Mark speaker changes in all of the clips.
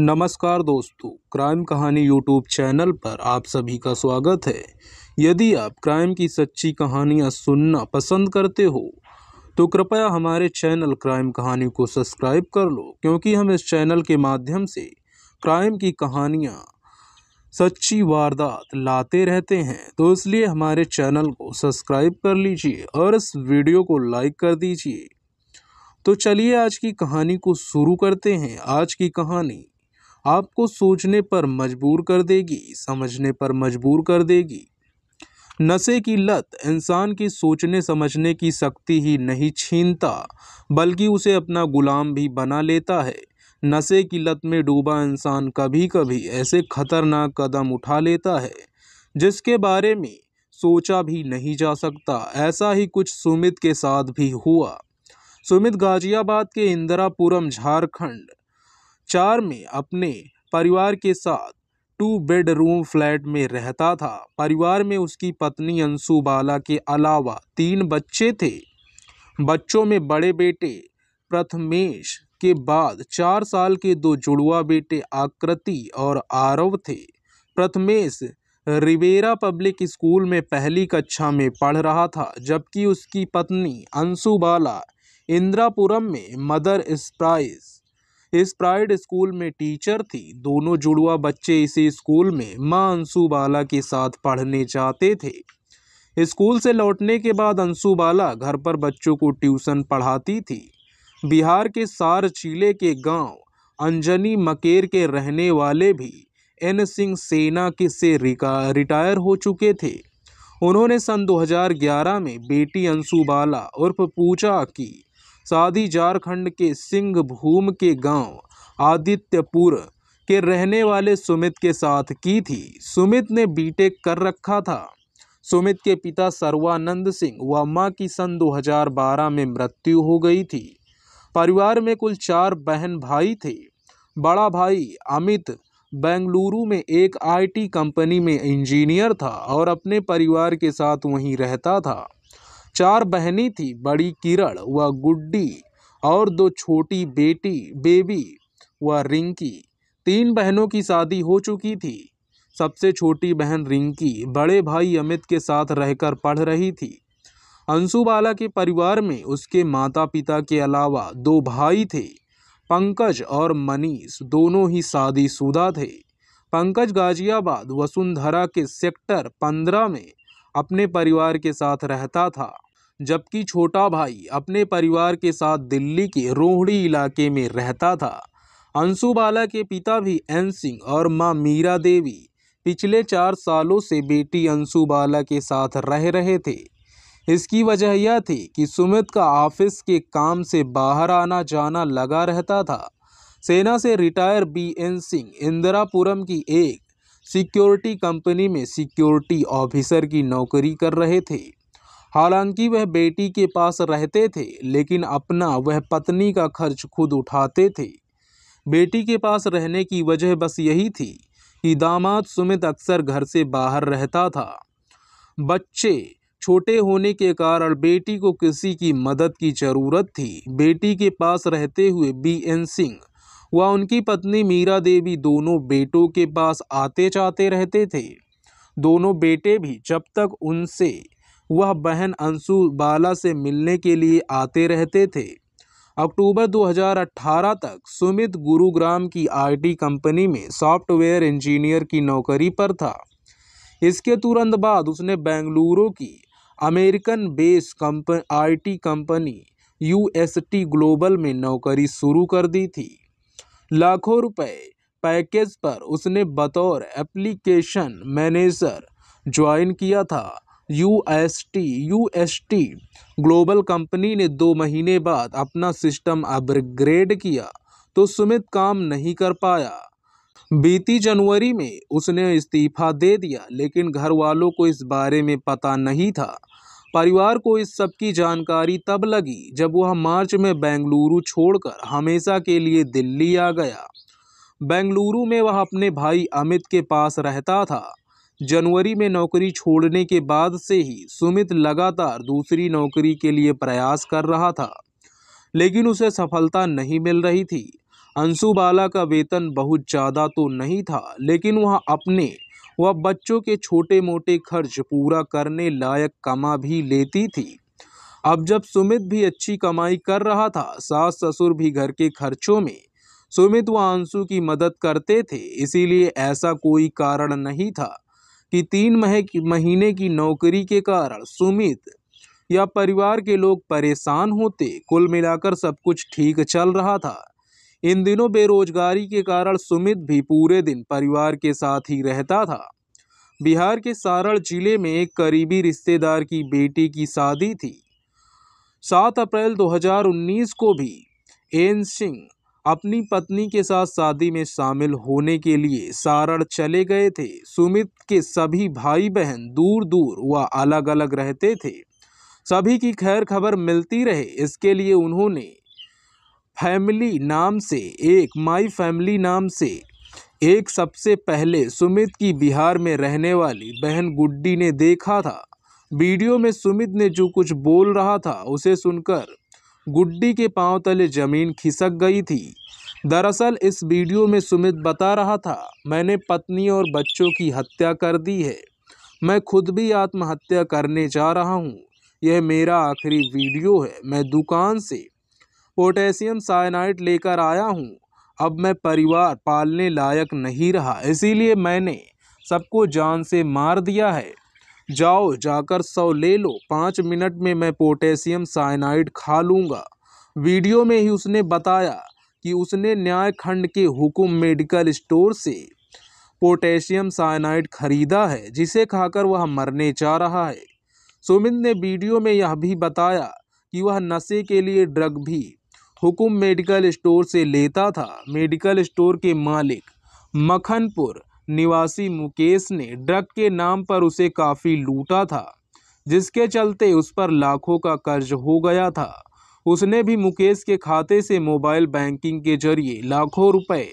Speaker 1: नमस्कार दोस्तों, क्राइम कहानी यूट्यूब चैनल पर आप सभी का स्वागत है। यदि आप क्राइम की सच्ची कहानियां सुनना पसंद करते हो तो कृपया हमारे चैनल क्राइम कहानी को सब्सक्राइब कर लो, क्योंकि हम इस चैनल के माध्यम से क्राइम की कहानियां, सच्ची वारदात लाते रहते हैं। तो इसलिए हमारे चैनल को सब्सक्राइब कर लीजिए और इस वीडियो को लाइक कर दीजिए। तो चलिए आज की कहानी को शुरू करते हैं। आज की कहानी आपको सोचने पर मजबूर कर देगी, समझने पर मजबूर कर देगी। नशे की लत इंसान की सोचने समझने की शक्ति ही नहीं छीनता, बल्कि उसे अपना गुलाम भी बना लेता है। नशे की लत में डूबा इंसान कभी कभी ऐसे खतरनाक कदम उठा लेता है जिसके बारे में सोचा भी नहीं जा सकता। ऐसा ही कुछ सुमित के साथ भी हुआ। सुमित गाजियाबाद के इंदिरापुरम झारखंड 4 में अपने परिवार के साथ 2 बेडरूम फ्लैट में रहता था। परिवार में उसकी पत्नी अंशु बाला के अलावा 3 बच्चे थे। बच्चों में बड़े बेटे प्रथमेश के बाद 4 साल के 2 जुड़वा बेटे आकृति और आरव थे। प्रथमेश रिवेरा पब्लिक स्कूल में पहली कक्षा में पढ़ रहा था, जबकि उसकी पत्नी अंशु बाला इंदिरापुरम में मदर स्प्राइड स्कूल में टीचर थी। दोनों जुड़वा बच्चे इसी स्कूल में मां अंशु बाला के साथ पढ़ने जाते थे। स्कूल से लौटने के बाद अंशु बाला घर पर बच्चों को ट्यूशन पढ़ाती थी। बिहार के सार जिले के गांव अंजनी मकेर के रहने वाले भी एन सिंह सेना के से रिटायर हो चुके थे। उन्होंने सन 2011 में बेटी अंशु बाला उर्फ पूजा की शादी झारखंड के सिंहभूम के गांव आदित्यपुर के रहने वाले सुमित के साथ की थी। सुमित ने बीटेक कर रखा था। सुमित के पिता सर्वानंद सिंह व मां की सन 2012 में मृत्यु हो गई थी। परिवार में कुल 4 बहन भाई थे। बड़ा भाई अमित बेंगलुरु में एक आईटी कंपनी में इंजीनियर था और अपने परिवार के साथ वहीं रहता था। 4 बहनें थी, बड़ी किरण व गुड्डी और 2 छोटी बेबी व रिंकी। 3 बहनों की शादी हो चुकी थी। सबसे छोटी बहन रिंकी बड़े भाई अमित के साथ रहकर पढ़ रही थी। अंशु बाला के परिवार में उसके माता पिता के अलावा 2 भाई थे, पंकज और मनीष। दोनों ही शादीशुदा थे। पंकज गाजियाबाद वसुंधरा के सेक्टर 15 में अपने परिवार के साथ रहता था, जबकि छोटा भाई अपने परिवार के साथ दिल्ली के रोहिणी इलाके में रहता था। अंशु बाला के पिता भी एन सिंह और मां मीरा देवी पिछले 4 सालों से बेटी अंशु बाला के साथ रह रहे थे। इसकी वजह यह थी कि सुमित का ऑफिस के काम से बाहर आना जाना लगा रहता था। सेना से रिटायर बीएन सिंह इंदिरापुरम की एक सिक्योरिटी कंपनी में सिक्योरिटी ऑफिसर की नौकरी कर रहे थे। हालांकि वह बेटी के पास रहते थे, लेकिन अपना वह पत्नी का खर्च खुद उठाते थे। बेटी के पास रहने की वजह बस यही थी कि दामाद सुमित अक्सर घर से बाहर रहता था। बच्चे छोटे होने के कारण बेटी को किसी की मदद की जरूरत थी। बेटी के पास रहते हुए बीएन सिंह व उनकी पत्नी मीरा देवी दोनों बेटों के पास आते जाते रहते थे। दोनों बेटे भी जब तक उनसे वह बहन अंशु बाला से मिलने के लिए आते रहते थे। अक्टूबर 2018 तक सुमित गुरुग्राम की आईटी कंपनी में सॉफ्टवेयर इंजीनियर की नौकरी पर था। इसके तुरंत बाद उसने बेंगलुरु की American base IT company UST global में नौकरी शुरू कर दी थी। लाखों रुपए पैकेज पर उसने बतौर एप्लीकेशन मैनेजर ज्वाइन किया था। यूएसटी ग्लोबल कंपनी ने 2 महीने बाद अपना सिस्टम अपग्रेड किया तो सुमित काम नहीं कर पाया। बीती जनवरी में उसने इस्तीफा दे दिया, लेकिन घर वालों को इस बारे में पता नहीं था। परिवार को इस सब की जानकारी तब लगी जब वह मार्च में बेंगलुरु छोड़कर हमेशा के लिए दिल्ली आ गया। बेंगलुरु में वह अपने भाई अमित के पास रहता था। जनवरी में नौकरी छोड़ने के बाद से ही सुमित लगातार दूसरी नौकरी के लिए प्रयास कर रहा था, लेकिन उसे सफलता नहीं मिल रही थी। अंशु बाला का वेतन बहुत ज़्यादा तो नहीं था, लेकिन वह अपने व बच्चों के छोटे मोटे खर्च पूरा करने लायक कमा भी लेती थी। अब जब सुमित भी अच्छी कमाई कर रहा था, सास ससुर भी घर के खर्चों में सुमित व अंशु की मदद करते थे, इसीलिए ऐसा कोई कारण नहीं था कि 3 महीने की नौकरी के कारण सुमित या परिवार के लोग परेशान होते। कुल मिलाकर सब कुछ ठीक चल रहा था। इन दिनों बेरोजगारी के कारण सुमित भी पूरे दिन परिवार के साथ ही रहता था। बिहार के सारण जिले में एक करीबी रिश्तेदार की बेटी की शादी थी। 7 अप्रैल 2019 को भी एन सिंह अपनी पत्नी के साथ शादी में शामिल होने के लिए सारण चले गए थे। सुमित के सभी भाई बहन दूर दूर व अलग अलग रहते थे। सभी की खैर खबर मिलती रहे, इसके लिए उन्होंने माई फैमिली नाम से एक सबसे पहले सुमित की बिहार में रहने वाली बहन गुड्डी ने देखा था। वीडियो में सुमित ने जो कुछ बोल रहा था उसे सुनकर गुड्डी के पांव तले जमीन खिसक गई थी। दरअसल इस वीडियो में सुमित बता रहा था, मैंने पत्नी और बच्चों की हत्या कर दी है, मैं खुद भी आत्महत्या करने जा रहा हूँ, यह मेरा आखिरी वीडियो है, मैं दुकान से पोटेशियम साइनाइड लेकर आया हूँ, अब मैं परिवार पालने लायक नहीं रहा, इसीलिए मैंने सबको जान से मार दिया है, जाओ जाकर 100 ले लो, 5 मिनट में मैं पोटेशियम साइनाइड खा लूँगा। वीडियो में ही उसने बताया कि उसने न्याय खंड के हुकुम मेडिकल स्टोर से पोटेशियम साइनाइड खरीदा है, जिसे खाकर वह मरने जा रहा है। सुमित ने वीडियो में यह भी बताया कि वह नशे के लिए ड्रग भी हुकुम मेडिकल स्टोर से लेता था। मेडिकल स्टोर के मालिक मखनपुर निवासी मुकेश ने ड्रग के नाम पर उसे काफ़ी लूटा था, जिसके चलते उस पर लाखों का कर्ज हो गया था। उसने भी मुकेश के खाते से मोबाइल बैंकिंग के जरिए लाखों रुपए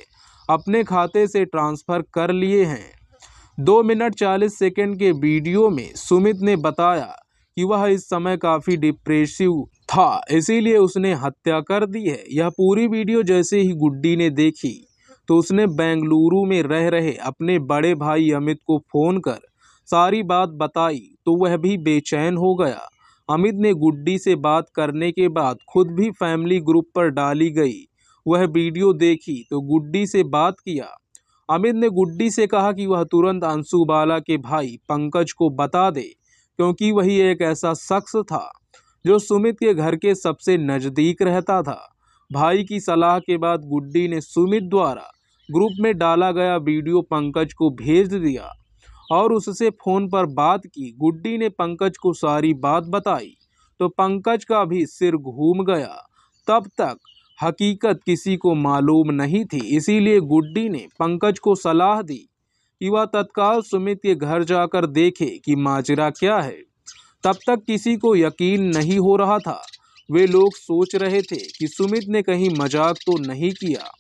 Speaker 1: अपने खाते से ट्रांसफ़र कर लिए हैं। 2 मिनट 40 सेकंड के वीडियो में सुमित ने बताया कि वह इस समय काफ़ी डिप्रेसिव था, इसीलिए उसने हत्या कर दी है। यह पूरी वीडियो जैसे ही गुड्डी ने देखी तो उसने बेंगलुरु में रह रहे अपने बड़े भाई अमित को फ़ोन कर सारी बात बताई, तो वह भी बेचैन हो गया। अमित ने गुड्डी से बात करने के बाद खुद भी फैमिली ग्रुप पर डाली गई वह वीडियो देखी तो गुड्डी से बात किया। अमित ने गुड्डी से कहा कि वह तुरंत अंशु बाला के भाई पंकज को बता दे, क्योंकि वही एक ऐसा शख्स था जो सुमित के घर के सबसे नज़दीक रहता था। भाई की सलाह के बाद गुड्डी ने सुमित द्वारा ग्रुप में डाला गया वीडियो पंकज को भेज दिया और उससे फ़ोन पर बात की। गुड्डी ने पंकज को सारी बात बताई तो पंकज का भी सिर घूम गया। तब तक हकीकत किसी को मालूम नहीं थी, इसीलिए गुड्डी ने पंकज को सलाह दी कि वह तत्काल सुमित के घर जाकर देखे कि माजरा क्या है। तब तक किसी को यकीन नहीं हो रहा था। वे लोग सोच रहे थे कि सुमित ने कहीं मजाक तो नहीं किया।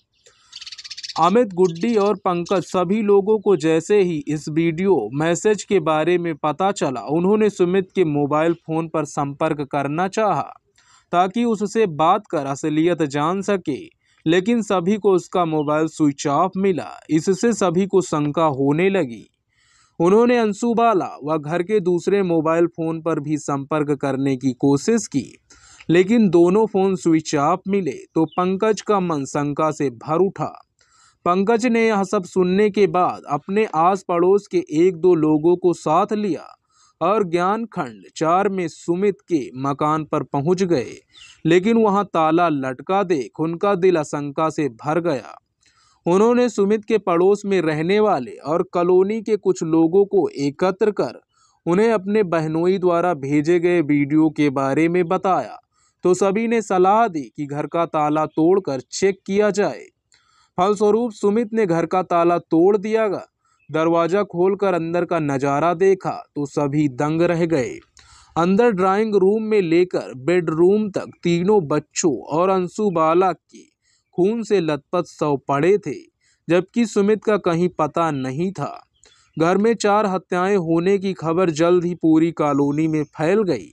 Speaker 1: अमित, गुड्डी और पंकज सभी लोगों को जैसे ही इस वीडियो मैसेज के बारे में पता चला, उन्होंने सुमित के मोबाइल फ़ोन पर संपर्क करना चाहा ताकि उससे बात कर असलियत जान सके, लेकिन सभी को उसका मोबाइल स्विच ऑफ मिला। इससे सभी को शंका होने लगी। उन्होंने अंशु बाला व घर के दूसरे मोबाइल फ़ोन पर भी संपर्क करने की कोशिश की, लेकिन दोनों फ़ोन स्विच ऑफ मिले तो पंकज का मन शंका से भर उठा। पंकज ने यह सब सुनने के बाद अपने आस पड़ोस के 1-2 लोगों को साथ लिया और ज्ञान खंड 4 में सुमित के मकान पर पहुंच गए, लेकिन वहां ताला लटका देख उनका दिल आशंका से भर गया। उन्होंने सुमित के पड़ोस में रहने वाले और कॉलोनी के कुछ लोगों को एकत्र कर उन्हें अपने बहनोई द्वारा भेजे गए वीडियो के बारे में बताया, तो सभी ने सलाह दी कि घर का ताला तोड़कर चेक किया जाए। फलस्वरूप सुमित ने घर का ताला तोड़ दिया। दरवाजा खोलकर अंदर का नज़ारा देखा तो सभी दंग रह गए। अंदर ड्राइंग रूम में लेकर बेडरूम तक तीनों बच्चों और अंशु बाला के खून से लथपथ शव पड़े थे, जबकि सुमित का कहीं पता नहीं था। घर में 4 हत्याएं होने की खबर जल्द ही पूरी कॉलोनी में फैल गई।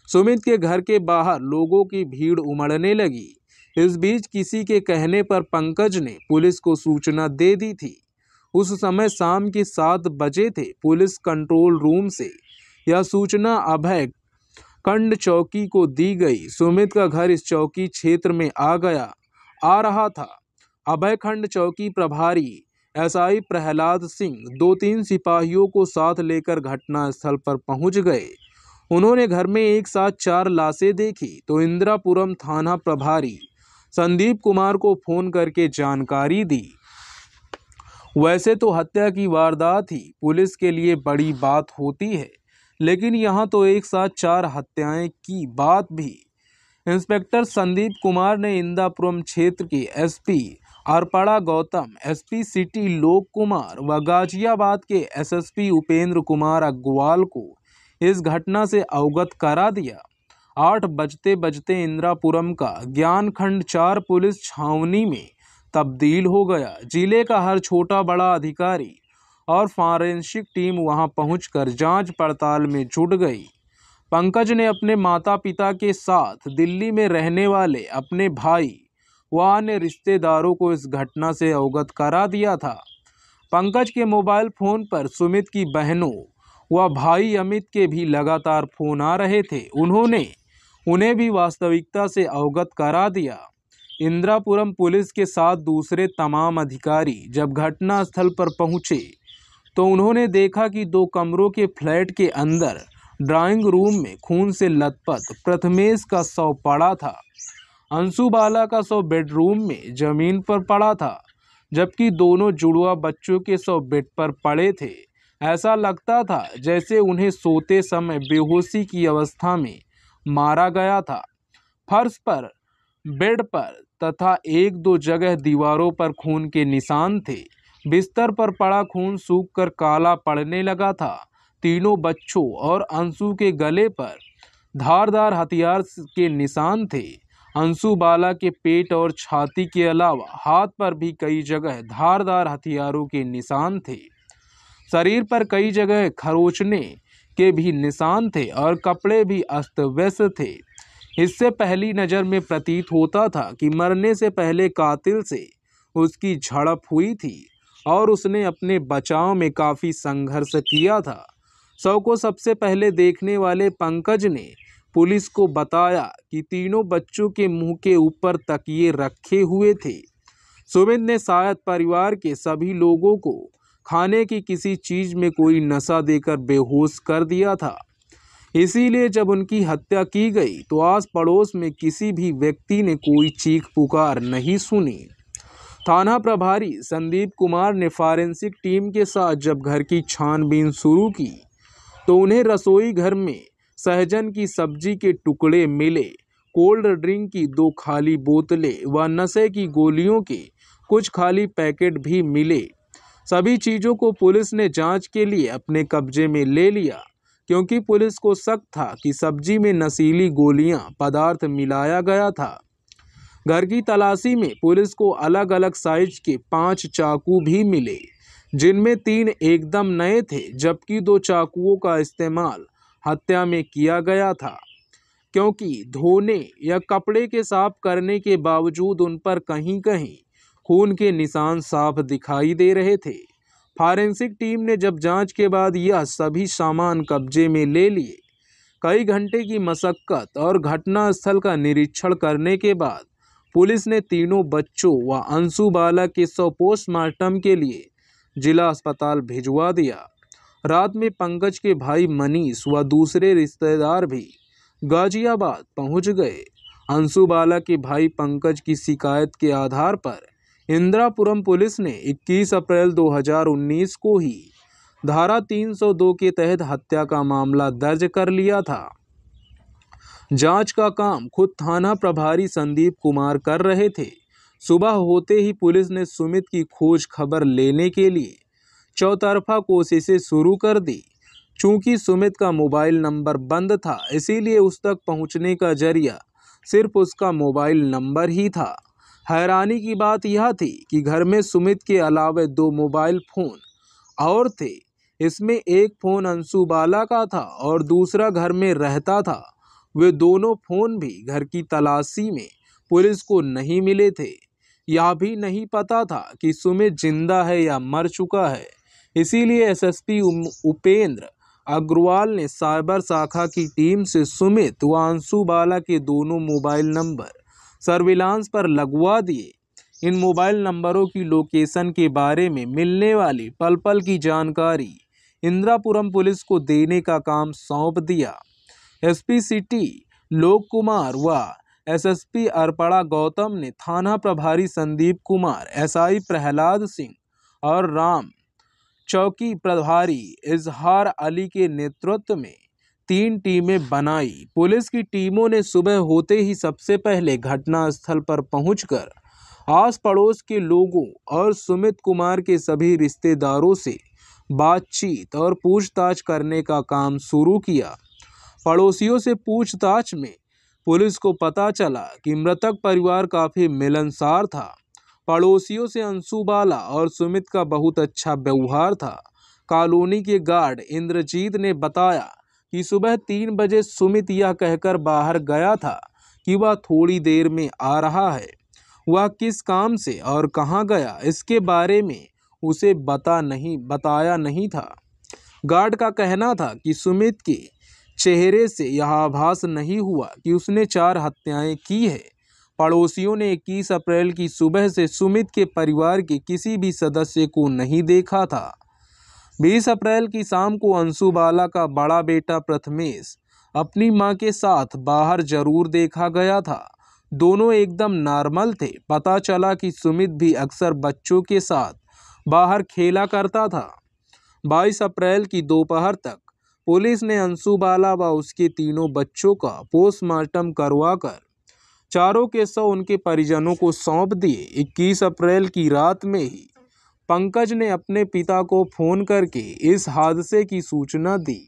Speaker 1: सुमित के घर के बाहर लोगों की भीड़ उमड़ने लगी। इस बीच किसी के कहने पर पंकज ने पुलिस को सूचना दे दी थी। उस समय शाम के 7 बजे थे। पुलिस कंट्रोल रूम से यह सूचना अभय खंड चौकी को दी गई। सुमित का घर इस चौकी क्षेत्र में आ रहा था। अभय खंड चौकी प्रभारी एसआई प्रहलाद सिंह 2-3 सिपाहियों को साथ लेकर घटना स्थल पर पहुंच गए। उन्होंने घर में एक साथ 4 लाशें देखी तो इंदिरापुरम थाना प्रभारी संदीप कुमार को फोन करके जानकारी दी। वैसे तो हत्या की वारदात ही पुलिस के लिए बड़ी बात होती है, लेकिन यहाँ तो एक साथ 4 हत्याएं की बात भी। इंस्पेक्टर संदीप कुमार ने इंदिरापुरम क्षेत्र के एसपी अरपड़ा गौतम, एसपी सिटी लोक कुमार व गाजियाबाद के एसएसपी उपेंद्र कुमार अग्रवाल को इस घटना से अवगत करा दिया। 8 बजते बजते इंदिरापुरम का ज्ञानखंड 4 पुलिस छावनी में तब्दील हो गया। जिले का हर छोटा बड़ा अधिकारी और फॉरेंसिक टीम वहां पहुंचकर जांच पड़ताल में जुट गई। पंकज ने अपने माता पिता के साथ दिल्ली में रहने वाले अपने भाई व अन्य रिश्तेदारों को इस घटना से अवगत करा दिया था। पंकज के मोबाइल फोन पर सुमित की बहनों व भाई अमित के भी लगातार फोन आ रहे थे। उन्होंने उन्हें भी वास्तविकता से अवगत करा दिया। इंदिरापुरम पुलिस के साथ दूसरे तमाम अधिकारी जब घटना स्थल पर पहुंचे तो उन्होंने देखा कि 2 कमरों के फ्लैट के अंदर ड्राइंग रूम में खून से लथपथ प्रथमेश का शव पड़ा था। अंशु बाला का शव बेडरूम में जमीन पर पड़ा था, जबकि दोनों जुड़वा बच्चों के शव बेड पर पड़े थे। ऐसा लगता था जैसे उन्हें सोते समय बेहोशी की अवस्था में मारा गया था। फर्श पर, बेड पर तथा 1-2 जगह दीवारों पर खून के निशान थे। बिस्तर पर पड़ा खून सूखकर काला पड़ने लगा था। तीनों बच्चों और अंशु के गले पर धारदार हथियार के निशान थे। अंशु बाला के पेट और छाती के अलावा हाथ पर भी कई जगह धारदार हथियारों के निशान थे। शरीर पर कई जगह खरोंचने के भी निशान थे और कपड़े भी अस्त व्यस्त थे। इससे पहली नज़र में प्रतीत होता था कि मरने से पहले कातिल से उसकी झड़प हुई थी और उसने अपने बचाव में काफ़ी संघर्ष किया था। शव को सबसे पहले देखने वाले पंकज ने पुलिस को बताया कि तीनों बच्चों के मुंह के ऊपर तकिए रखे हुए थे। सुमित ने शायद परिवार के सभी लोगों को खाने की किसी चीज़ में कोई नशा देकर बेहोश कर दिया था। इसीलिए जब उनकी हत्या की गई तो आस पड़ोस में किसी भी व्यक्ति ने कोई चीख पुकार नहीं सुनी। थाना प्रभारी संदीप कुमार ने फॉरेंसिक टीम के साथ जब घर की छानबीन शुरू की तो उन्हें रसोई घर में सहजन की सब्जी के टुकड़े मिले, कोल्ड ड्रिंक की 2 खाली बोतलें व नशे की गोलियों के कुछ खाली पैकेट भी मिले। सभी चीज़ों को पुलिस ने जांच के लिए अपने कब्जे में ले लिया, क्योंकि पुलिस को शक था कि सब्जी में नशीली गोलियां पदार्थ मिलाया गया था। घर की तलाशी में पुलिस को अलग अलग साइज के 5 चाकू भी मिले, जिनमें 3 एकदम नए थे, जबकि 2 चाकुओं का इस्तेमाल हत्या में किया गया था, क्योंकि धोने या कपड़े के साफ करने के बावजूद उन पर कहीं कहीं खून के निशान साफ दिखाई दे रहे थे। फॉरेंसिक टीम ने जब जांच के बाद यह सभी सामान कब्जे में ले लिए। कई घंटे की मशक्कत और घटना स्थल का निरीक्षण करने के बाद पुलिस ने तीनों बच्चों व अंशु बाला के शव पोस्टमार्टम के लिए जिला अस्पताल भिजवा दिया। रात में पंकज के भाई मनीष व दूसरे रिश्तेदार भी गाजियाबाद पहुंच गए। अंशु बाला के भाई पंकज की शिकायत के आधार पर इंदिरापुरम पुलिस ने 21 अप्रैल 2019 को ही धारा 302 के तहत हत्या का मामला दर्ज कर लिया था। जांच का काम खुद थाना प्रभारी संदीप कुमार कर रहे थे। सुबह होते ही पुलिस ने सुमित की खोज खबर लेने के लिए चौतरफा कोशिशें शुरू कर दी। चूंकि सुमित का मोबाइल नंबर बंद था, इसीलिए उस तक पहुंचने का जरिया सिर्फ उसका मोबाइल नंबर ही था। हैरानी की बात यह थी कि घर में सुमित के अलावा 2 मोबाइल फोन और थे। इसमें एक फ़ोन अंशु बाला का था और दूसरा घर में रहता था। वे दोनों फ़ोन भी घर की तलाशी में पुलिस को नहीं मिले थे। यह भी नहीं पता था कि सुमित जिंदा है या मर चुका है। इसीलिए एसएसपी उपेंद्र अग्रवाल ने साइबर शाखा की टीम से सुमित व अंशु बाला के दोनों मोबाइल नंबर सर्विलांस पर लगवा दिए। इन मोबाइल नंबरों की लोकेशन के बारे में मिलने वाली पल पल की जानकारी इंदिरापुरम पुलिस को देने का काम सौंप दिया। एसपी सिटी लोक कुमार व एसएसपी अरपड़ा गौतम ने थाना प्रभारी संदीप कुमार, एसआई प्रहलाद सिंह और राम चौकी प्रभारी इजहार अली के नेतृत्व में 3 टीमें बनाई। पुलिस की टीमों ने सुबह होते ही सबसे पहले घटनास्थल पर पहुंचकर आस पड़ोस के लोगों और सुमित कुमार के सभी रिश्तेदारों से बातचीत और पूछताछ करने का काम शुरू किया। पड़ोसियों से पूछताछ में पुलिस को पता चला कि मृतक परिवार काफी मिलनसार था। पड़ोसियों से अंशु बाला और सुमित का बहुत अच्छा व्यवहार था। कॉलोनी के गार्ड इंद्रजीत ने बताया कि सुबह 3 बजे सुमित यह कहकर बाहर गया था कि वह थोड़ी देर में आ रहा है। वह किस काम से और कहां गया इसके बारे में उसे बताया नहीं था। गार्ड का कहना था कि सुमित के चेहरे से यह आभास नहीं हुआ कि उसने 4 हत्याएं की है। पड़ोसियों ने 21 अप्रैल की सुबह से सुमित के परिवार के किसी भी सदस्य को नहीं देखा था। 20 अप्रैल की शाम को अंशु बाला का बड़ा बेटा प्रथमेश अपनी मां के साथ बाहर जरूर देखा गया था। दोनों एकदम नॉर्मल थे। पता चला कि सुमित भी अक्सर बच्चों के साथ बाहर खेला करता था। 22 अप्रैल की दोपहर तक पुलिस ने अंशु बाला व उसके तीनों बच्चों का पोस्टमार्टम करवाकर चारों के शव उनके परिजनों को सौंप दिए। 21 अप्रैल की रात में ही पंकज ने अपने पिता को फोन करके इस हादसे की सूचना दी।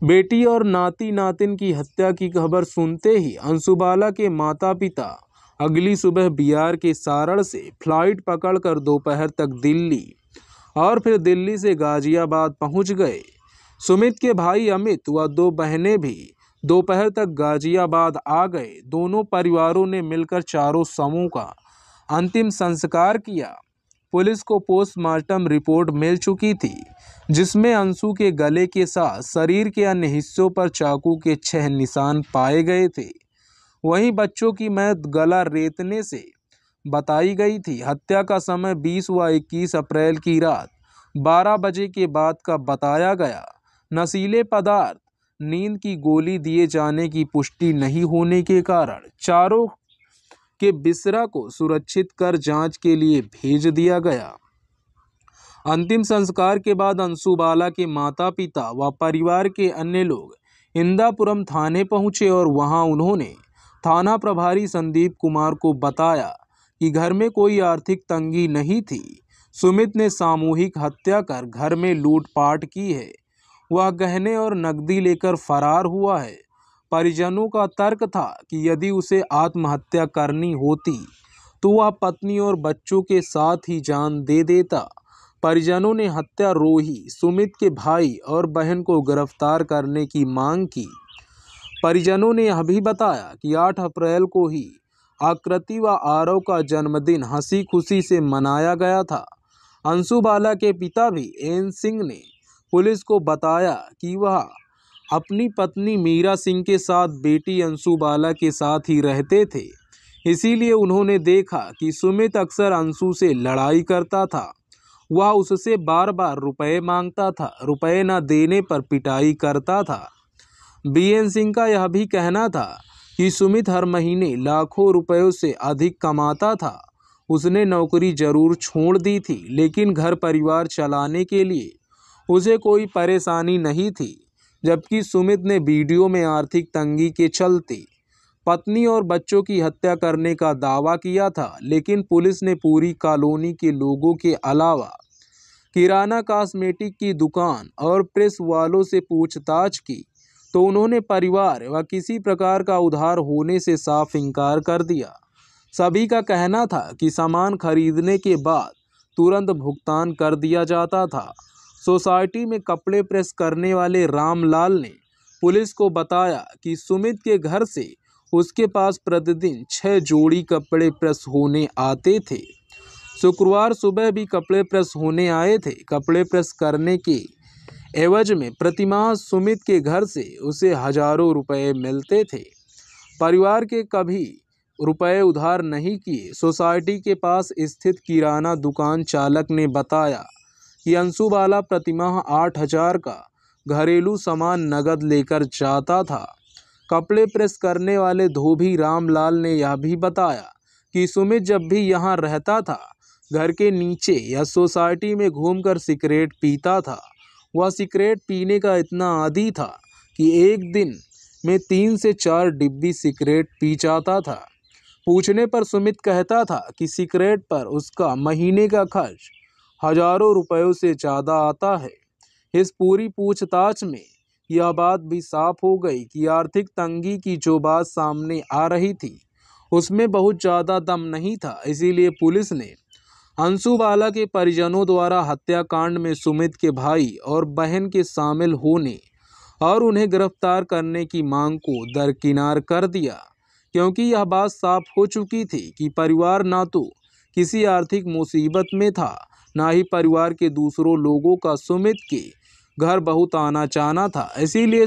Speaker 1: बेटी और नाती नातिन की हत्या की खबर सुनते ही अंशु बाला के माता पिता अगली सुबह बिहार के सारण से फ्लाइट पकड़कर दोपहर तक दिल्ली और फिर दिल्ली से गाजियाबाद पहुंच गए। सुमित के भाई अमित व 2 बहनें भी दोपहर तक गाजियाबाद आ गए। दोनों परिवारों ने मिलकर चारों शवों का अंतिम संस्कार किया। पुलिस को पोस्टमार्टम रिपोर्ट मिल चुकी थी, जिसमें अंशु के गले के साथ शरीर के अन्य हिस्सों पर चाकू के 6 निशान पाए गए थे। वहीं बच्चों की मौत गला रेतने से बताई गई थी। हत्या का समय 20 व 21 अप्रैल की रात 12 बजे के बाद का बताया गया। नशीले पदार्थ, नींद की गोली दिए जाने की पुष्टि नहीं होने के कारण चारों के बिसरा को सुरक्षित कर जांच के लिए भेज दिया गया। अंतिम संस्कार के बाद अंशु बाला के माता पिता व परिवार के अन्य लोग इंदिरापुरम थाने पहुंचे और वहां उन्होंने थाना प्रभारी संदीप कुमार को बताया कि घर में कोई आर्थिक तंगी नहीं थी। सुमित ने सामूहिक हत्या कर घर में लूटपाट की है। वह गहने और नकदी लेकर फरार हुआ है। परिजनों का तर्क था कि यदि उसे आत्महत्या करनी होती तो वह पत्नी और बच्चों के साथ ही जान दे देता। परिजनों ने हत्यारोही सुमित के भाई और बहन को गिरफ्तार करने की मांग की। परिजनों ने यह भी बताया कि 8 अप्रैल को ही आकृति व आरव का जन्मदिन हंसी खुशी से मनाया गया था। अंशु बाला के पिता भी एन सिंह ने पुलिस को बताया कि वह अपनी पत्नी मीरा सिंह के साथ बेटी अंशु बाला के साथ ही रहते थे। इसीलिए उन्होंने देखा कि सुमित अक्सर अंशु से लड़ाई करता था। वह उससे बार बार रुपए मांगता था। रुपए न देने पर पिटाई करता था। बीएन सिंह का यह भी कहना था कि सुमित हर महीने लाखों रुपयों से अधिक कमाता था। उसने नौकरी जरूर छोड़ दी थी, लेकिन घर परिवार चलाने के लिए उसे कोई परेशानी नहीं थी। जबकि सुमित ने वीडियो में आर्थिक तंगी के चलते पत्नी और बच्चों की हत्या करने का दावा किया था, लेकिन पुलिस ने पूरी कॉलोनी के लोगों के अलावा किराना कॉस्मेटिक की दुकान और प्रेस वालों से पूछताछ की तो उन्होंने परिवार व किसी प्रकार का उधार होने से साफ इनकार कर दिया। सभी का कहना था कि सामान खरीदने के बाद तुरंत भुगतान कर दिया जाता था। सोसाइटी में कपड़े प्रेस करने वाले रामलाल ने पुलिस को बताया कि सुमित के घर से उसके पास प्रतिदिन 6 जोड़ी कपड़े प्रेस होने आते थे। शुक्रवार सुबह भी कपड़े प्रेस होने आए थे। कपड़े प्रेस करने के एवज में प्रतिमाह सुमित के घर से उसे हजारों रुपए मिलते थे। परिवार के कभी रुपए उधार नहीं किए। सोसाइटी के पास स्थित किराना दुकान चालक ने बताया कि अंशुबाला प्रतिमाह 8,000 का घरेलू सामान नगद लेकर जाता था। कपड़े प्रेस करने वाले धोबी रामलाल ने यह भी बताया कि सुमित जब भी यहाँ रहता था, घर के नीचे या सोसाइटी में घूमकर सिगरेट पीता था। वह सिगरेट पीने का इतना आदी था कि एक दिन में 3 से 4 डिब्बी सिगरेट पी जाता था। पूछने पर सुमित कहता था कि सिगरेट पर उसका महीने का खर्च हजारों रुपयों से ज़्यादा आता है। इस पूरी पूछताछ में यह बात भी साफ हो गई कि आर्थिक तंगी की जो बात सामने आ रही थी उसमें बहुत ज़्यादा दम नहीं था। इसीलिए पुलिस ने अंशुबाला के परिजनों द्वारा हत्याकांड में सुमित के भाई और बहन के शामिल होने और उन्हें गिरफ्तार करने की मांग को दरकिनार कर दिया, क्योंकि यह बात साफ हो चुकी थी कि परिवार ना तो किसी आर्थिक मुसीबत में था, ना ही परिवार के दूसरों लोगों का सुमित के घर बहुत आना जाना था। इसीलिए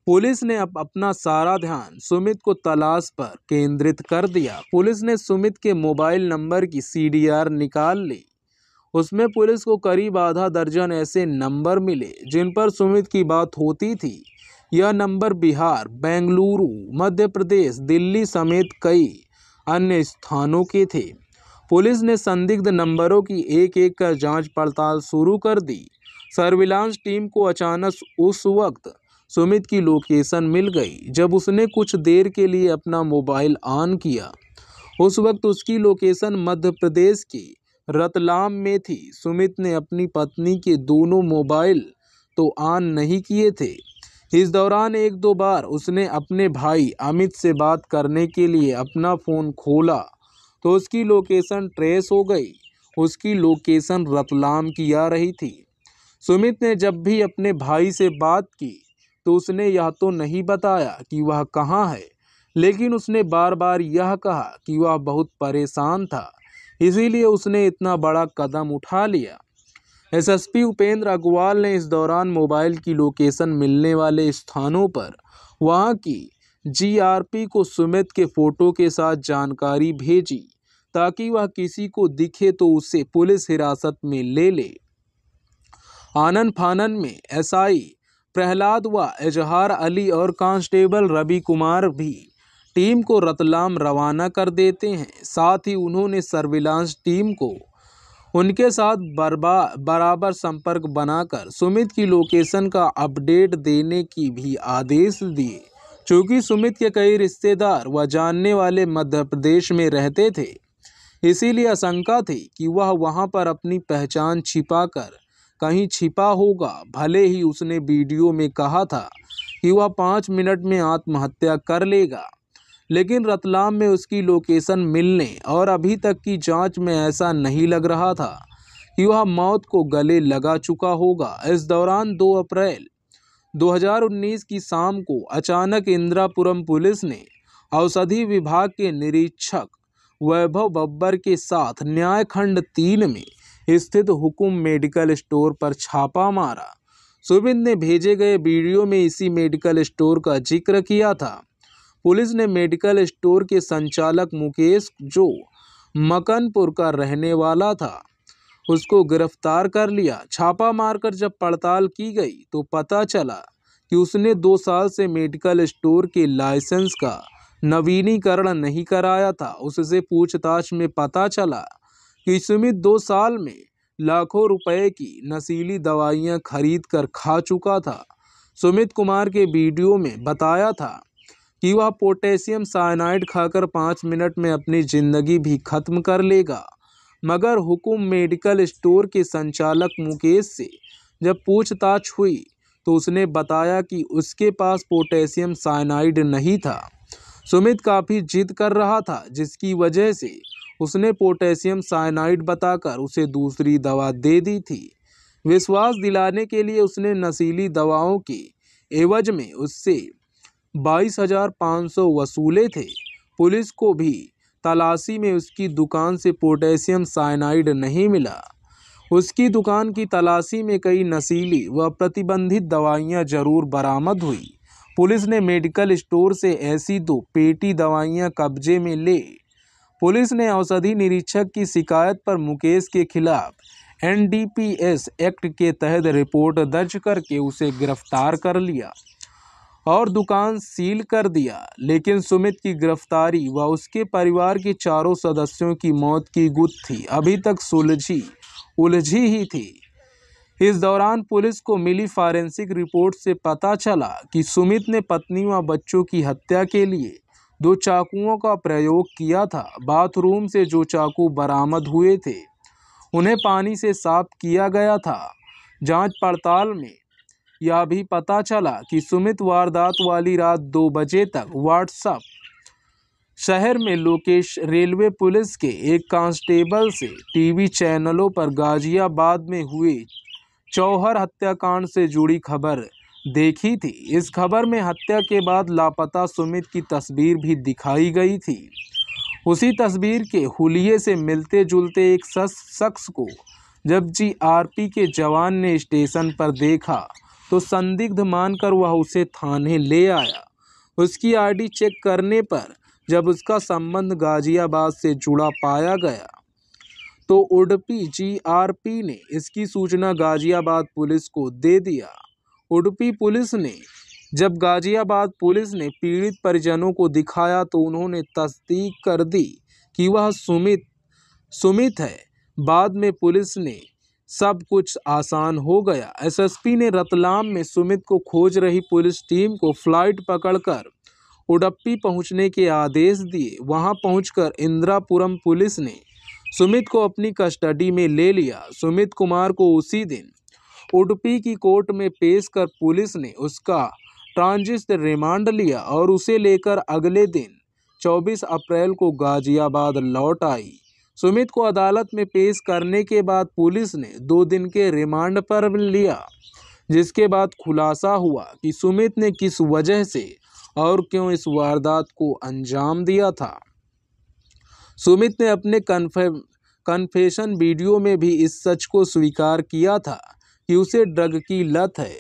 Speaker 1: पुलिस ने अब अपना सारा ध्यान सुमित को तलाश पर केंद्रित कर दिया। पुलिस ने सुमित के मोबाइल नंबर की CDR निकाल ली। उसमें पुलिस को करीब आधा दर्जन ऐसे नंबर मिले जिन पर सुमित की बात होती थी। यह नंबर बिहार, बेंगलुरु, मध्य प्रदेश, दिल्ली समेत कई अन्य स्थानों के थे। पुलिस ने संदिग्ध नंबरों की एक-एक कर जांच पड़ताल शुरू कर दी। सर्विलांस टीम को अचानक उस वक्त सुमित की लोकेशन मिल गई जब उसने कुछ देर के लिए अपना मोबाइल ऑन किया। उस वक्त उसकी लोकेशन मध्य प्रदेश के रतलाम में थी। सुमित ने अपनी पत्नी के दोनों मोबाइल तो ऑन नहीं किए थे। इस दौरान 1-2 बार उसने अपने भाई अमित से बात करने के लिए अपना फ़ोन खोला तो उसकी लोकेशन ट्रेस हो गई। उसकी लोकेशन रतलाम की आ रही थी। सुमित ने जब भी अपने भाई से बात की तो उसने यह तो नहीं बताया कि वह कहाँ है, लेकिन उसने बार बार यह कहा कि वह बहुत परेशान था, इसीलिए उसने इतना बड़ा कदम उठा लिया। SSP उपेंद्र अग्रवाल ने इस दौरान मोबाइल की लोकेशन मिलने वाले स्थानों पर वहां की GRP को सुमित के फोटो के साथ जानकारी भेजी ताकि वह किसी को दिखे तो उसे पुलिस हिरासत में ले ले। आनन फानन में SI प्रहलाद व एजहार अली और कांस्टेबल रवि कुमार भी टीम को रतलाम रवाना कर देते हैं। साथ ही उन्होंने सर्विलांस टीम को उनके साथ बराबर संपर्क बनाकर सुमित की लोकेशन का अपडेट देने की भी आदेश दिए। चूँकि सुमित के कई रिश्तेदार व जानने वाले मध्य प्रदेश में रहते थे, इसीलिए आशंका थी कि वह वहां पर अपनी पहचान छिपाकर कहीं छिपा होगा। भले ही उसने वीडियो में कहा था कि वह 5 मिनट में आत्महत्या कर लेगा, लेकिन रतलाम में उसकी लोकेशन मिलने और अभी तक की जांच में ऐसा नहीं लग रहा था कि वह मौत को गले लगा चुका होगा। इस दौरान 2 अप्रैल 2019 की शाम को अचानक इंदिरापुरम पुलिस ने औषधि विभाग के निरीक्षक वैभव बब्बर के साथ न्याय खंड 3 में स्थित हुकुम मेडिकल स्टोर पर छापा मारा। सुमित ने भेजे गए वीडियो में इसी मेडिकल स्टोर का जिक्र किया था। पुलिस ने मेडिकल स्टोर के संचालक मुकेश, जो मकनपुर का रहने वाला था, उसको गिरफ्तार कर लिया। छापा मारकर जब पड़ताल की गई तो पता चला कि उसने 2 साल से मेडिकल स्टोर के लाइसेंस का नवीनीकरण नहीं कराया था। उससे पूछताछ में पता चला कि सुमित 2 साल में लाखों रुपए की नशीली दवाइयां खरीद कर खा चुका था। सुमित कुमार के वीडियो में बताया था कि वह पोटेशियम साइनाइड खाकर 5 मिनट में अपनी ज़िंदगी भी खत्म कर लेगा, मगर हुकुम मेडिकल स्टोर के संचालक मुकेश से जब पूछताछ हुई तो उसने बताया कि उसके पास पोटेशियम साइनाइड नहीं था। सुमित काफ़ी जिद कर रहा था, जिसकी वजह से उसने पोटेशियम साइनाइड बताकर उसे दूसरी दवा दे दी थी। विश्वास दिलाने के लिए उसने नशीली दवाओं की एवज में उससे 22,500 वसूले थे। पुलिस को भी तलाशी में उसकी दुकान से पोटेशियम साइनाइड नहीं मिला। उसकी दुकान की तलाशी में कई नशीली व प्रतिबंधित दवाइयां जरूर बरामद हुई। पुलिस ने मेडिकल स्टोर से ऐसी 2 पेटी दवाइयां कब्जे में ले। पुलिस ने औषधि निरीक्षक की शिकायत पर मुकेश के खिलाफ NDPS एक्ट के तहत रिपोर्ट दर्ज करके उसे गिरफ्तार कर लिया और दुकान सील कर दिया। लेकिन सुमित की गिरफ्तारी व उसके परिवार के चारों सदस्यों की मौत की गुत्थी अभी तक उलझी ही थी। इस दौरान पुलिस को मिली फॉरेंसिक रिपोर्ट से पता चला कि सुमित ने पत्नी व बच्चों की हत्या के लिए 2 चाकुओं का प्रयोग किया था। बाथरूम से जो चाकू बरामद हुए थे उन्हें पानी से साफ किया गया था। जांच पड़ताल में यह भी पता चला कि सुमित वारदात वाली रात 2 बजे तक व्हाट्सएप शहर में लोकेश रेलवे पुलिस के एक कांस्टेबल से टीवी चैनलों पर गाजियाबाद में हुए चौहर हत्याकांड से जुड़ी खबर देखी थी। इस खबर में हत्या के बाद लापता सुमित की तस्वीर भी दिखाई गई थी। उसी तस्वीर के हुलिये से मिलते जुलते एक शख्स को जब GRP के जवान ने स्टेशन पर देखा तो संदिग्ध मानकर वह उसे थाने ले आया। उसकी ID चेक करने पर जब उसका संबंध गाजियाबाद से जुड़ा पाया गया तो उडुपी GRP ने इसकी सूचना गाजियाबाद पुलिस को दे दिया। उडुपी पुलिस ने जब गाजियाबाद पुलिस ने पीड़ित परिजनों को दिखाया तो उन्होंने तस्दीक कर दी कि वह सुमित है। बाद में पुलिस ने सब कुछ आसान हो गया। SSP ने रतलाम में सुमित को खोज रही पुलिस टीम को फ्लाइट पकड़कर उडुपी पहुंचने के आदेश दिए। वहां पहुंचकर इंदिरापुरम पुलिस ने सुमित को अपनी कस्टडी में ले लिया। सुमित कुमार को उसी दिन उडुपी की कोर्ट में पेश कर पुलिस ने उसका ट्रांजिट रिमांड लिया और उसे लेकर अगले दिन 24 अप्रैल को गाजियाबाद लौट आई। सुमित को अदालत में पेश करने के बाद पुलिस ने 2 दिन के रिमांड पर लिया, जिसके बाद खुलासा हुआ कि सुमित ने किस वजह से और क्यों इस वारदात को अंजाम दिया था। सुमित ने अपने कन्फेशन वीडियो में भी इस सच को स्वीकार किया था कि उसे ड्रग की लत है।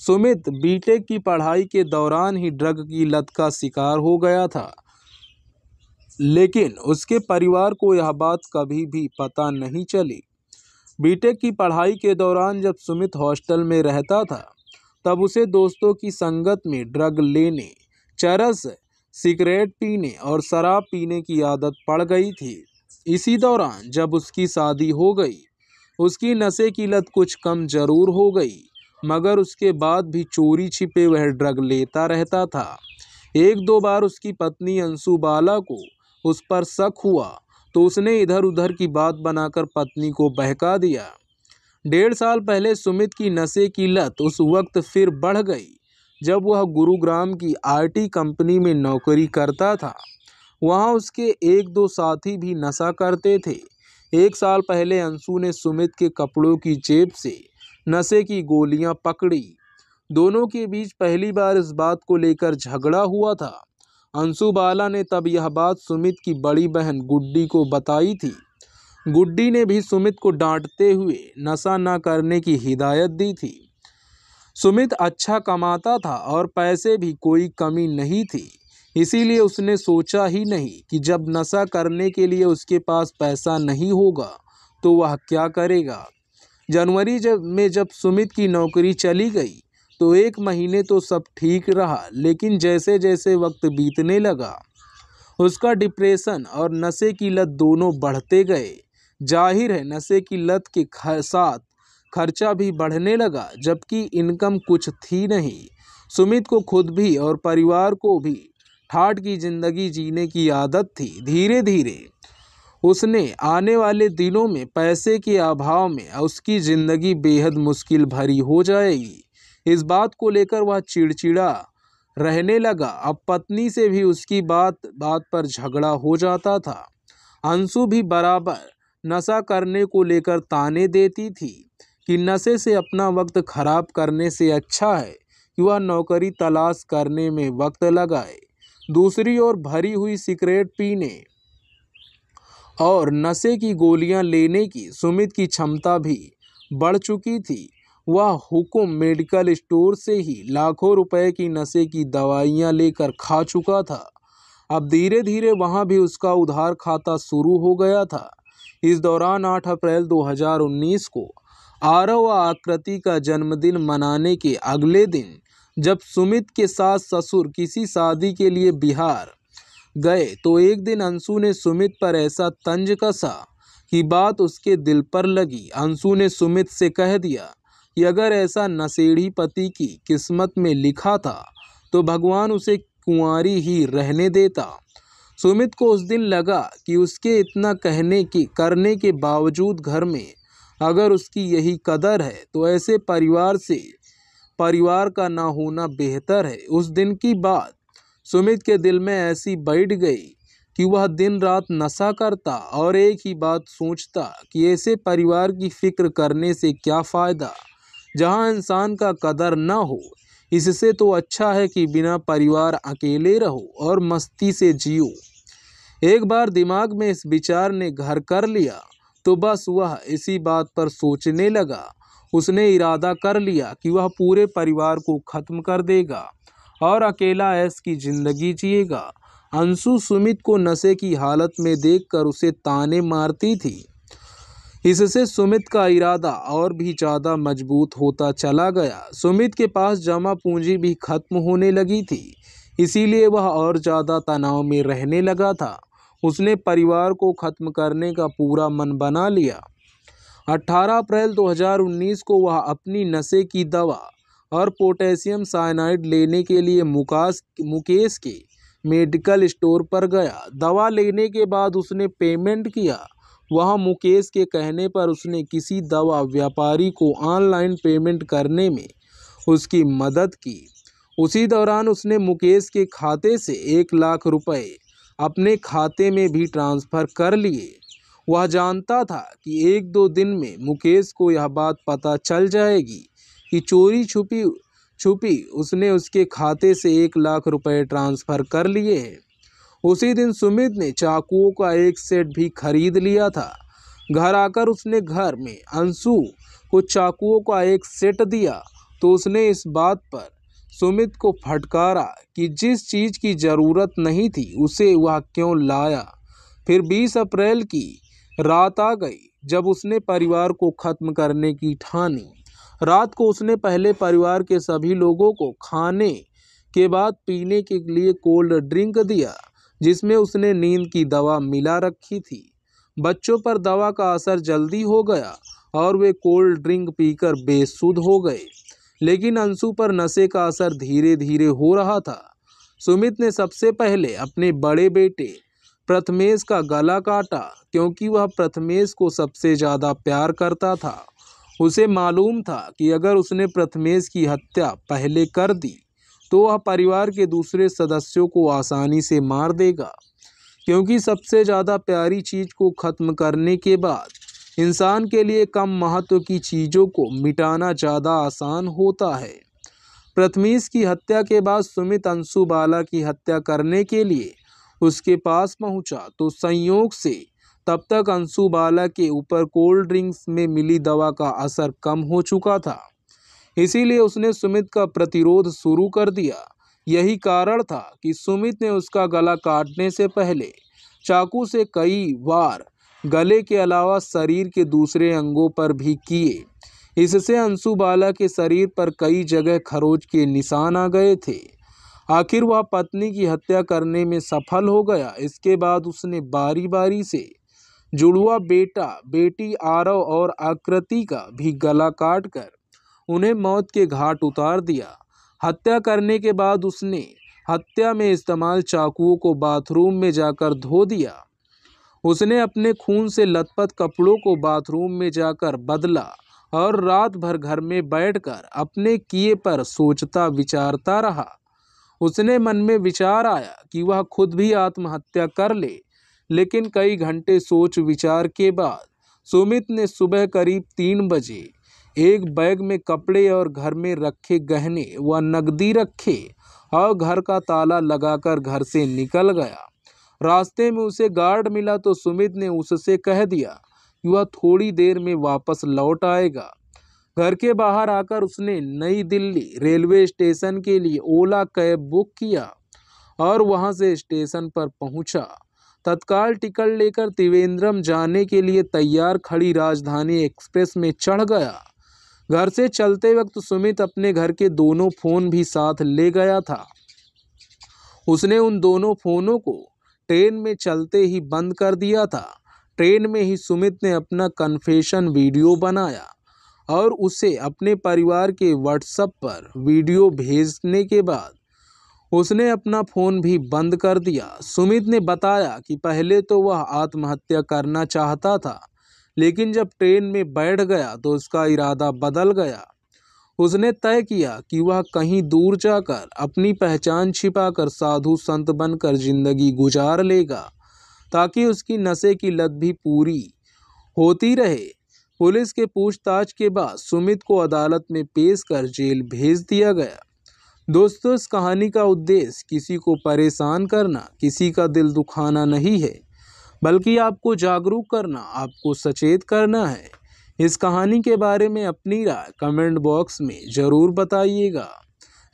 Speaker 1: सुमित बीटेक की पढ़ाई के दौरान ही ड्रग की लत का शिकार हो गया था, लेकिन उसके परिवार को यह बात कभी भी पता नहीं चली। बीटेक की पढ़ाई के दौरान जब सुमित हॉस्टल में रहता था तब उसे दोस्तों की संगत में ड्रग लेने, चरस, सिगरेट पीने और शराब पीने की आदत पड़ गई थी। इसी दौरान जब उसकी शादी हो गई, उसकी नशे की लत कुछ कम जरूर हो गई, मगर उसके बाद भी चोरी छिपे वह ड्रग लेता रहता था। 1-2 बार उसकी पत्नी अंशु बाला को उस पर शक हुआ तो उसने इधर उधर की बात बनाकर पत्नी को बहका दिया। 1.5 साल पहले सुमित की नशे की लत उस वक्त फिर बढ़ गई जब वह गुरुग्राम की IT कंपनी में नौकरी करता था। वहां उसके 1-2 साथी भी नशा करते थे। 1 साल पहले अंशु ने सुमित के कपड़ों की जेब से नशे की गोलियां पकड़ी। दोनों के बीच पहली बार इस बात को लेकर झगड़ा हुआ था। अंशु बाला ने तब यह बात सुमित की बड़ी बहन गुड्डी को बताई थी। गुड्डी ने भी सुमित को डांटते हुए नशा न करने की हिदायत दी थी। सुमित अच्छा कमाता था और पैसे भी कोई कमी नहीं थी, इसीलिए उसने सोचा ही नहीं कि जब नशा करने के लिए उसके पास पैसा नहीं होगा तो वह क्या करेगा। जनवरी में जब सुमित की नौकरी चली गई तो 1 महीने तो सब ठीक रहा, लेकिन जैसे जैसे वक्त बीतने लगा उसका डिप्रेशन और नशे की लत दोनों बढ़ते गए। जाहिर है नशे की लत के साथ खर्चा भी बढ़ने लगा, जबकि इनकम कुछ थी नहीं। सुमित को खुद भी और परिवार को भी ठाठ की जिंदगी जीने की आदत थी। धीरे धीरे उसने आने वाले दिनों में पैसे के अभाव में उसकी ज़िंदगी बेहद मुश्किल भरी हो जाएगी, इस बात को लेकर वह चिड़चिड़ा रहने लगा। अब पत्नी से भी उसकी बात पर झगड़ा हो जाता था। अंशु भी बराबर नशा करने को लेकर ताने देती थी कि नशे से अपना वक्त खराब करने से अच्छा है कि वह नौकरी तलाश करने में वक्त लगाए। दूसरी ओर भरी हुई सिगरेट पीने और नशे की गोलियां लेने की सुमित की क्षमता भी बढ़ चुकी थी। वह हुकुम मेडिकल स्टोर से ही लाखों रुपए की नशे की दवाइयां लेकर खा चुका था। अब धीरे धीरे वहां भी उसका उधार खाता शुरू हो गया था। इस दौरान 8 अप्रैल 2019 को आरव व आकृति का जन्मदिन मनाने के अगले दिन जब सुमित के सास ससुर किसी शादी के लिए बिहार गए तो एक दिन अंशु ने सुमित पर ऐसा तंज कसा कि बात उसके दिल पर लगी। अंशु ने सुमित से कह दिया कि अगर ऐसा नशेड़ी पति की किस्मत में लिखा था तो भगवान उसे कुंवारी ही रहने देता। सुमित को उस दिन लगा कि उसके इतना करने के बावजूद घर में अगर उसकी यही कदर है तो ऐसे परिवार का ना होना बेहतर है। उस दिन की बात सुमित के दिल में ऐसी बैठ गई कि वह दिन रात नशा करता और एक ही बात सोचता कि ऐसे परिवार की फिक्र करने से क्या फ़ायदा जहां इंसान का कदर न हो। इससे तो अच्छा है कि बिना परिवार अकेले रहो और मस्ती से जियो। एक बार दिमाग में इस विचार ने घर कर लिया तो बस वह इसी बात पर सोचने लगा। उसने इरादा कर लिया कि वह पूरे परिवार को खत्म कर देगा और अकेला ऐश की जिंदगी जिएगा। अंशु सुमित को नशे की हालत में देखकर उसे ताने मारती थी। इससे सुमित का इरादा और भी ज्यादा मजबूत होता चला गया। सुमित के पास जमा पूंजी भी खत्म होने लगी थी, इसीलिए वह और ज्यादा तनाव में रहने लगा था। उसने परिवार को खत्म करने का पूरा मन बना लिया। 18 अप्रैल 2019 को वह अपनी नशे की दवा और पोटेशियम साइनाइड लेने के लिए मुकेश के मेडिकल स्टोर पर गया। दवा लेने के बाद उसने पेमेंट किया। वहाँ मुकेश के कहने पर उसने किसी दवा व्यापारी को ऑनलाइन पेमेंट करने में उसकी मदद की। उसी दौरान उसने मुकेश के खाते से 1 लाख रुपए अपने खाते में भी ट्रांसफ़र कर लिए। वह जानता था कि 1-2 दिन में मुकेश को यह बात पता चल जाएगी कि चोरी छुपी उसने उसके खाते से 1 लाख रुपए ट्रांसफ़र कर लिए हैं। उसी दिन सुमित ने चाकुओं का एक सेट भी खरीद लिया था। घर आकर उसने घर में अंशु को चाकुओं का एक सेट दिया तो उसने इस बात पर सुमित को फटकारा कि जिस चीज़ की ज़रूरत नहीं थी उसे वह क्यों लाया। फिर 20 अप्रैल की रात आ गई जब उसने परिवार को खत्म करने की ठानी। रात को उसने पहले परिवार के सभी लोगों को खाने के बाद पीने के लिए कोल्ड ड्रिंक दिया जिसमें उसने नींद की दवा मिला रखी थी। बच्चों पर दवा का असर जल्दी हो गया और वे कोल्ड ड्रिंक पीकर बेसुध हो गए, लेकिन अंशु पर नशे का असर धीरे धीरे हो रहा था। सुमित ने सबसे पहले अपने बड़े बेटे प्रथमेश का गला काटा क्योंकि वह प्रथमेश को सबसे ज़्यादा प्यार करता था। उसे मालूम था कि अगर उसने प्रथमेश की हत्या पहले कर दी तो वह परिवार के दूसरे सदस्यों को आसानी से मार देगा, क्योंकि सबसे ज़्यादा प्यारी चीज़ को खत्म करने के बाद इंसान के लिए कम महत्व की चीज़ों को मिटाना ज़्यादा आसान होता है। प्रथमेश की हत्या के बाद सुमित अंशु बाला की हत्या करने के लिए उसके पास पहुंचा तो संयोग से तब तक अंशु बाला के ऊपर कोल्ड ड्रिंक्स में मिली दवा का असर कम हो चुका था। इसीलिए उसने सुमित का प्रतिरोध शुरू कर दिया। यही कारण था कि सुमित ने उसका गला काटने से पहले चाकू से कई बार गले के अलावा शरीर के दूसरे अंगों पर भी किए। इससे अंशु बाला के शरीर पर कई जगह खरोच के निशान आ गए थे। आखिर वह पत्नी की हत्या करने में सफल हो गया। इसके बाद उसने बारी बारी से जुड़वा बेटा बेटी आरव और आकृति का भी गला काट कर उन्हें मौत के घाट उतार दिया। हत्या करने के बाद उसने हत्या में इस्तेमाल चाकुओं को बाथरूम में जाकर धो दिया। उसने अपने खून से लथपथ कपड़ों को बाथरूम में जाकर बदला और रात भर घर में बैठकर अपने किए पर सोचता विचारता रहा। उसने मन में विचार आया कि वह खुद भी आत्महत्या कर ले, लेकिन कई घंटे सोच विचार के बाद सुमित ने सुबह करीब 3 बजे एक बैग में कपड़े और घर में रखे गहने व नकदी रखे और घर का ताला लगाकर घर से निकल गया। रास्ते में उसे गार्ड मिला तो सुमित ने उससे कह दिया कि वह थोड़ी देर में वापस लौट आएगा। घर के बाहर आकर उसने नई दिल्ली रेलवे स्टेशन के लिए ओला कैब बुक किया और वहां से स्टेशन पर पहुंचा। तत्काल टिकट लेकर त्रिवेंद्रम जाने के लिए तैयार खड़ी राजधानी एक्सप्रेस में चढ़ गया। घर से चलते वक्त सुमित अपने घर के दोनों फोन भी साथ ले गया था। उसने उन दोनों फोनों को ट्रेन में चलते ही बंद कर दिया था। ट्रेन में ही सुमित ने अपना कन्फेशन वीडियो बनाया और उसे अपने परिवार के व्हाट्सएप पर वीडियो भेजने के बाद उसने अपना फ़ोन भी बंद कर दिया। सुमित ने बताया कि पहले तो वह आत्महत्या करना चाहता था, लेकिन जब ट्रेन में बैठ गया तो उसका इरादा बदल गया। उसने तय किया कि वह कहीं दूर जाकर अपनी पहचान छिपाकर साधु संत बनकर जिंदगी गुजार लेगा, ताकि उसकी नशे की लत भी पूरी होती रहे। पुलिस के पूछताछ के बाद सुमित को अदालत में पेश कर जेल भेज दिया गया। दोस्तों, इस कहानी का उद्देश्य किसी को परेशान करना, किसी का दिल दुखाना नहीं है, बल्कि आपको जागरूक करना, आपको सचेत करना है। इस कहानी के बारे में अपनी राय कमेंट बॉक्स में ज़रूर बताइएगा।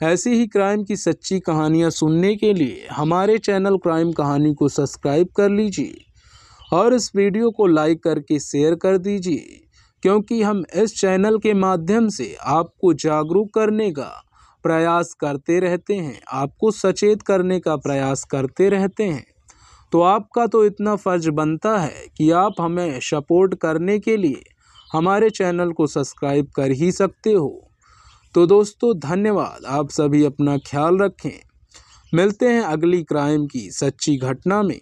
Speaker 1: ऐसी ही क्राइम की सच्ची कहानियां सुनने के लिए हमारे चैनल क्राइम कहानी को सब्सक्राइब कर लीजिए और इस वीडियो को लाइक करके शेयर कर दीजिए, क्योंकि हम इस चैनल के माध्यम से आपको जागरूक करने का प्रयास करते रहते हैं, आपको सचेत करने का प्रयास करते रहते हैं। तो आपका तो इतना फ़र्ज बनता है कि आप हमें सपोर्ट करने के लिए हमारे चैनल को सब्सक्राइब कर ही सकते हो। तो दोस्तों, धन्यवाद। आप सभी अपना ख्याल रखें। मिलते हैं अगली क्राइम की सच्ची घटना में।